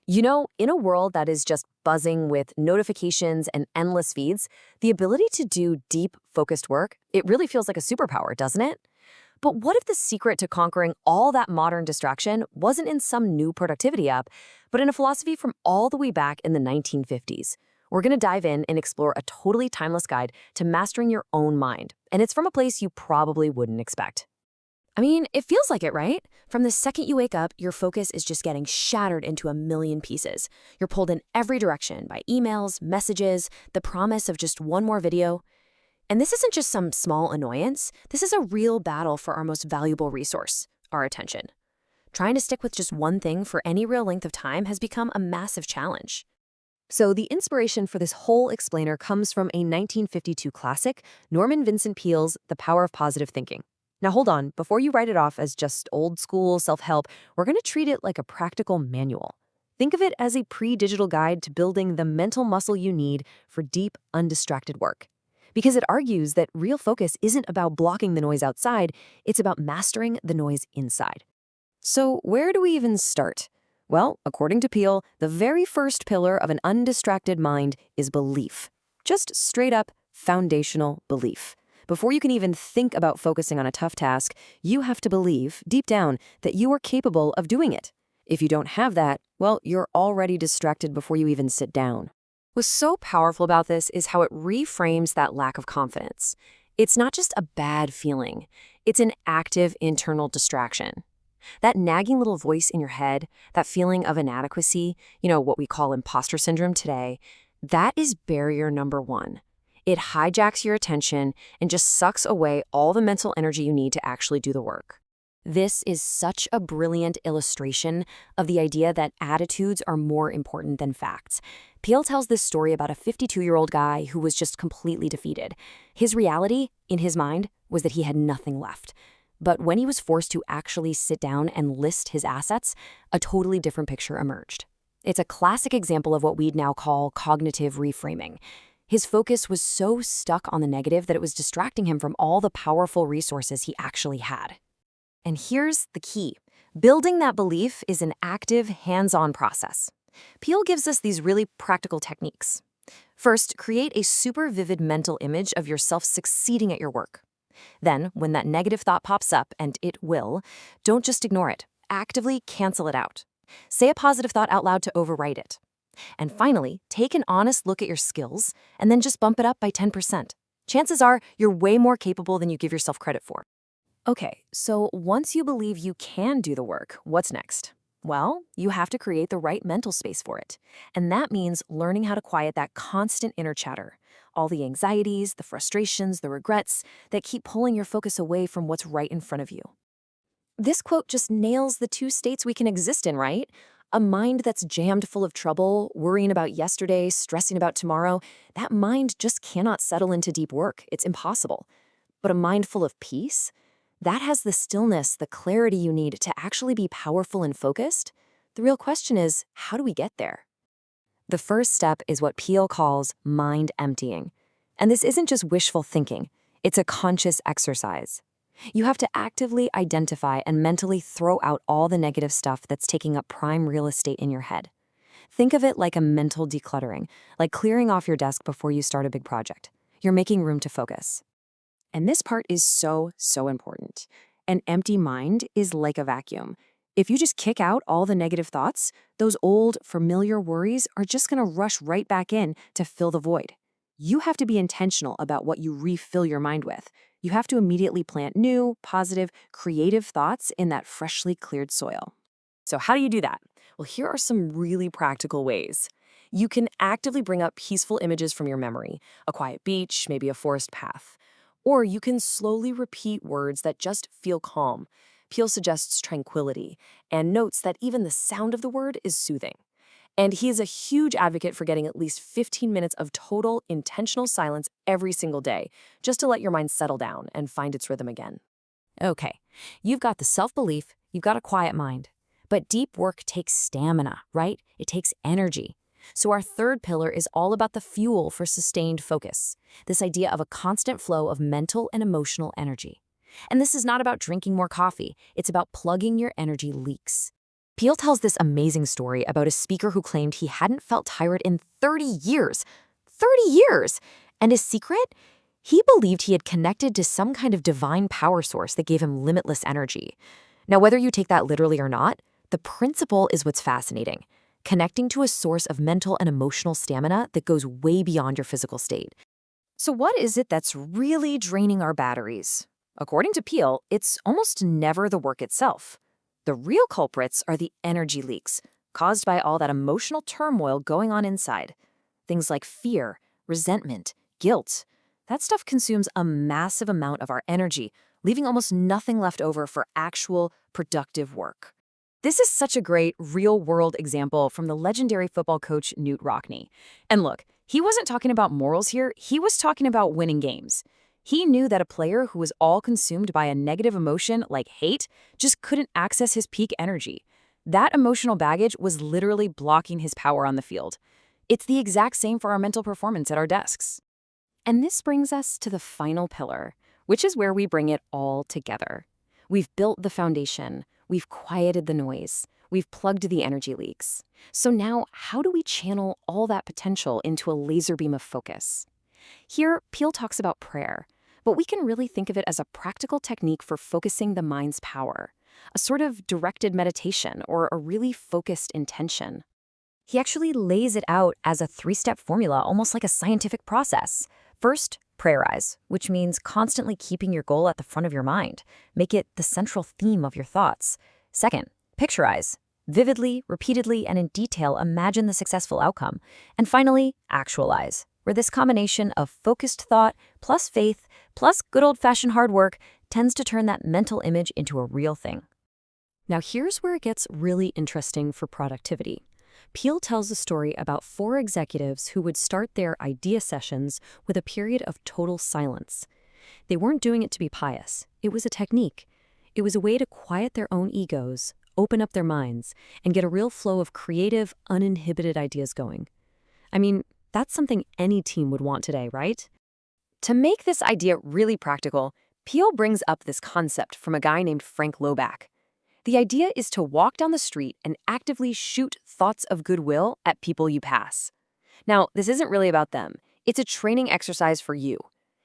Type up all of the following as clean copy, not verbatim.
You know, in a world that is just buzzing with notifications and endless feeds, the ability to do deep, focused work, it really feels like a superpower, doesn't it? But what if the secret to conquering all that modern distraction wasn't in some new productivity app, but in a philosophy from all the way back in the 1950s? We're going to dive in and explore a totally timeless guide to mastering your own mind, and it's from a place you probably wouldn't expect. I mean, it feels like it, right? From the second you wake up, your focus is just getting shattered into a million pieces. You're pulled in every direction by emails, messages, the promise of just one more video. And this isn't just some small annoyance. This is a real battle for our most valuable resource, our attention. Trying to stick with just one thing for any real length of time has become a massive challenge. So the inspiration for this whole explainer comes from a 1952 classic, Norman Vincent Peale's The Power of Positive Thinking. Now hold on, before you write it off as just old school self-help, we're going to treat it like a practical manual. Think of it as a pre-digital guide to building the mental muscle you need for deep, undistracted work. Because it argues that real focus isn't about blocking the noise outside, it's about mastering the noise inside. So where do we even start? Well, according to Peale, the very first pillar of an undistracted mind is belief. Just straight up foundational belief. Before you can even think about focusing on a tough task, you have to believe, deep down, that you are capable of doing it. If you don't have that, well, you're already distracted before you even sit down. What's so powerful about this is how it reframes that lack of confidence. It's not just a bad feeling. It's an active internal distraction. That nagging little voice in your head, that feeling of inadequacy, what we call imposter syndrome today, that is barrier number one. It hijacks your attention and just sucks away all the mental energy you need to actually do the work. This is such a brilliant illustration of the idea that attitudes are more important than facts. Peale tells this story about a 52-year-old guy who was just completely defeated. His reality, in his mind, was that he had nothing left. But when he was forced to actually sit down and list his assets, a totally different picture emerged. It's a classic example of what we'd now call cognitive reframing. His focus was so stuck on the negative that it was distracting him from all the powerful resources he actually had. And here's the key. Building that belief is an active, hands-on process. Peale gives us these really practical techniques. First, create a super vivid mental image of yourself succeeding at your work. Then, when that negative thought pops up, and it will, don't just ignore it. Actively cancel it out. Say a positive thought out loud to overwrite it. And finally, take an honest look at your skills and then just bump it up by 10%. Chances are you're way more capable than you give yourself credit for. Okay, so once you believe you can do the work, what's next? Well, you have to create the right mental space for it. And that means learning how to quiet that constant inner chatter, all the anxieties, the frustrations, the regrets that keep pulling your focus away from what's right in front of you. This quote just nails the two states we can exist in, right? A mind that's jammed full of trouble, worrying about yesterday, stressing about tomorrow, that mind just cannot settle into deep work. It's impossible. But a mind full of peace, that has the stillness, the clarity you need to actually be powerful and focused. The real question is, how do we get there? The first step is what Peale calls mind emptying. And this isn't just wishful thinking. It's a conscious exercise. You have to actively identify and mentally throw out all the negative stuff that's taking up prime real estate in your head. Think of it like a mental decluttering, like clearing off your desk before you start a big project. You're making room to focus. And this part is so important. An empty mind is like a vacuum. If you just kick out all the negative thoughts, those old, familiar worries are just going to rush right back in to fill the void. You have to be intentional about what you refill your mind with. You have to immediately plant new, positive, creative thoughts in that freshly cleared soil. So how do you do that? Well, here are some really practical ways. You can actively bring up peaceful images from your memory, a quiet beach, maybe a forest path. Or you can slowly repeat words that just feel calm. Peale suggests tranquility and notes that even the sound of the word is soothing. And he is a huge advocate for getting at least 15 minutes of total, intentional silence every single day, just to let your mind settle down and find its rhythm again. Okay, you've got the self-belief, you've got a quiet mind. But deep work takes stamina, right? It takes energy. So our third pillar is all about the fuel for sustained focus, this idea of a constant flow of mental and emotional energy. And this is not about drinking more coffee, it's about plugging your energy leaks. Peel tells this amazing story about a speaker who claimed he hadn't felt tired in 30 years. 30 years! And his secret? He believed he had connected to some kind of divine power source that gave him limitless energy. Now, whether you take that literally or not, the principle is what's fascinating. Connecting to a source of mental and emotional stamina that goes way beyond your physical state. So what is it that's really draining our batteries? According to Peel, it's almost never the work itself. The real culprits are the energy leaks, caused by all that emotional turmoil going on inside. Things like fear, resentment, guilt. That stuff consumes a massive amount of our energy, leaving almost nothing left over for actual, productive work. This is such a great, real-world example from the legendary football coach Newt Rockne. And look, he wasn't talking about morals here, he was talking about winning games. He knew that a player who was all consumed by a negative emotion like hate just couldn't access his peak energy. That emotional baggage was literally blocking his power on the field. It's the exact same for our mental performance at our desks. And this brings us to the final pillar, which is where we bring it all together. We've built the foundation, we've quieted the noise, we've plugged the energy leaks. So now, how do we channel all that potential into a laser beam of focus? Here, Peel talks about prayer, but we can really think of it as a practical technique for focusing the mind's power, a sort of directed meditation or a really focused intention. He actually lays it out as a 3-step formula, almost like a scientific process. First, prayerize, which means constantly keeping your goal at the front of your mind. Make it the central theme of your thoughts. Second, picturize. Vividly, repeatedly, and in detail imagine the successful outcome. And finally, actualize, where this combination of focused thought plus faith plus good old-fashioned hard work tends to turn that mental image into a real thing. Now here's where it gets really interesting for productivity. Peel tells a story about 4 executives who would start their idea sessions with a period of total silence. They weren't doing it to be pious. It was a technique. It was a way to quiet their own egos, open up their minds, and get a real flow of creative, uninhibited ideas going. I mean, that's something any team would want today, right? To make this idea really practical, Peel brings up this concept from a guy named Frank Loback. The idea is to walk down the street and actively shoot thoughts of goodwill at people you pass. Now, this isn't really about them. It's a training exercise for you.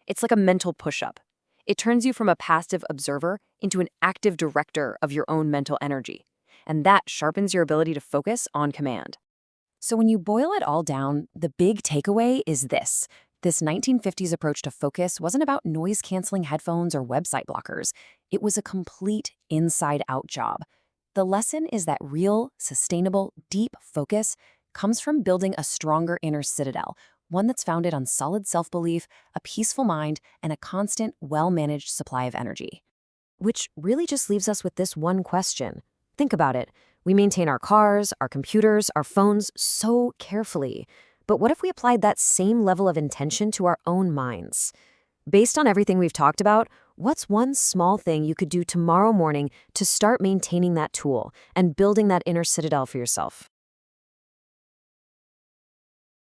It's like a mental push-up. It turns you from a passive observer into an active director of your own mental energy. And that sharpens your ability to focus on command. So when you boil it all down, the big takeaway is this. This 1950s approach to focus wasn't about noise-canceling headphones or website blockers. It was a complete inside-out job. The lesson is that real, sustainable, deep focus comes from building a stronger inner citadel, one that's founded on solid self-belief, a peaceful mind, and a constant, well-managed supply of energy. Which really just leaves us with this one question. Think about it. We maintain our cars, our computers, our phones so carefully. But what if we applied that same level of intention to our own minds? Based on everything we've talked about, what's one small thing you could do tomorrow morning to start maintaining that tool and building that inner citadel for yourself?